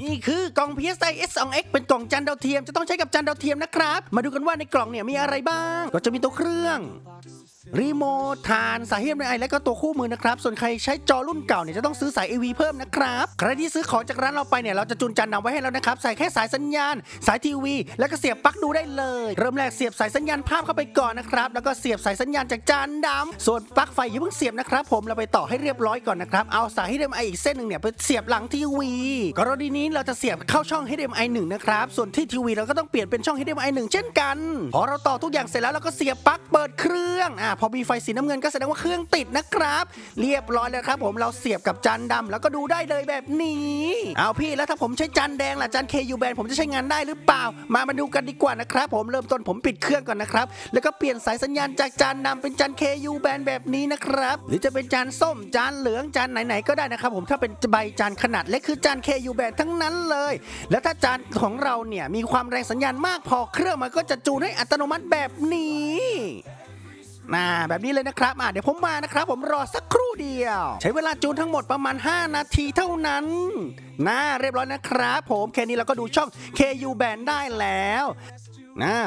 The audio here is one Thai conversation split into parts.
นี่คือกล่อง PSI S2X เป็นกล่องจานดาวเทียมจะต้องใช้กับจานดาวเทียมนะครับมาดูกันว่าในกล่องเนี่ยมีอะไรบ้างก็จะมีตัวเครื่องรีโมทฐานสาย HDMI และก็ตัวคู่มือนะครับส่วนใครใช้จอรุ่นเก่าเนี่ยจะต้องซื้อสาย AV เพิ่มนะครับใครที่ซื้อของจากร้านเราไปเนี่ยเราจะจูนจานนำไว้ให้แล้วนะครับใส่แค่สายสัญญาณสายทีวีแล้วก็เสียบปลั๊กดูได้เลยเริ่มแรกเสียบสายสัญญาณภาพเข้าไปก่อนนะครับแล้วก็เสียบสายสัญญาณจากจานดำส่วนปลั๊กไฟอย่าเพิ่งเสียบนะครับผมเราไปต่อให้เรียบร้อยก่อนนะครับเอาสาย HDMI อีกเส้นนึงเนี่ยไปเสียบหลังทีวีกรณีนี้เราจะเสียบเข้าช่อง HDMI 1นะครับส่วนที่ทีวีเราก็ต้องเปลี่ยนเป็นช่อง HDMI 1เช่นกันพอเราต่อทุกอย่างเสร็จแล้วเราก็เสียบปลั๊กเปิดเครื่องพอมีไฟสีน้ำเงินก็แสดงว่าเครื่องติดนะครับเรียบร้อยแล้วครับผมเราเสียบกับจานดำแล้วก็ดูได้เลยแบบนี้เอาพี่แล้วถ้าผมใช้จานแดงล่ะจาน KU band ผมจะใช้งานได้หรือเปล่ามาดูกันดีกว่านะครับผมเริ่มต้นผมปิดเครื่องก่อนนะครับแล้วก็เปลี่ยนสายสัญญาณจากจานดำเป็นจาน KU band แบบนี้นะครับหรือจะเป็นจานส้มจานเหลืองจานไหนๆก็ได้นะครับผมถ้าเป็นใบจานขนาดเล็กคือจาน KU band ทั้งนั้นเลยแล้วถ้าจานของเราเนี่ยมีความแรงสัญญาณมากพอเครื่องมันก็จะจูนให้อัตโนมัติแบบนี้แบบนี้เลยนะครับเดี๋ยวผมมานะครับผมรอสักครู่เดียวใช้เวลาจูนทั้งหมดประมาณ5นาทีเท่านั้นเรียบร้อยนะครับผมแค่นี้เราก็ดูช่อง KU band ได้แล้ว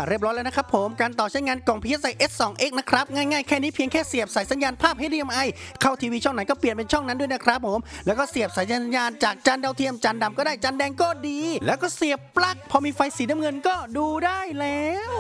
เรียบร้อยแล้วนะครับผมการต่อใช้งานกล่อง PSI S2X นะครับง่ายๆแค่นี้เพียงแค่เสียบสายสัญญาณภาพ HDMI เข้าทีวีช่องไหนก็เปลี่ยนเป็นช่องนั้นด้วยนะครับผมแล้วก็เสียบสายสัญญาณจากจานดาวเทียมจานดำก็ได้จานแดงก็ดีแล้วก็เสียบปลั๊กพอมีไฟสีน้ำเงินก็ดูได้แล้ว